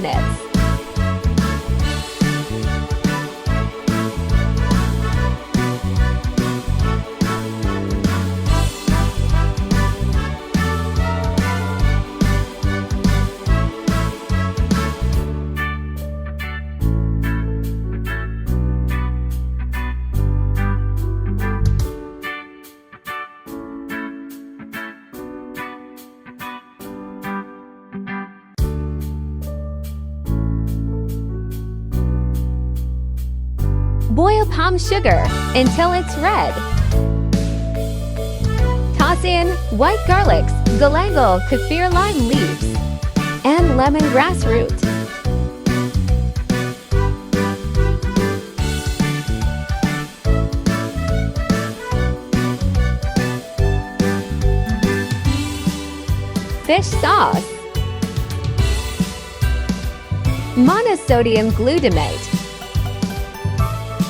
minutes. Boil palm sugar until it's red. Toss in white garlics, galangal kaffir lime leaves, and lemongrass root. Fish sauce. Monosodium glutamate.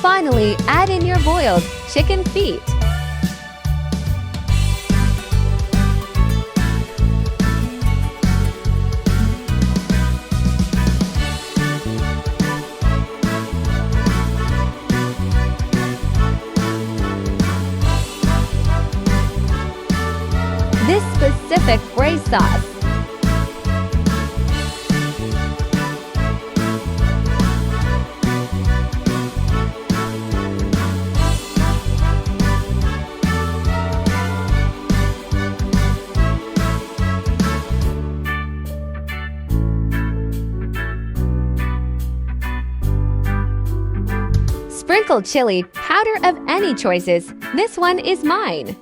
Finally, add in your boiled chicken feet. This specific braised sauce sprinkle chili powder of any choices. This one is mine.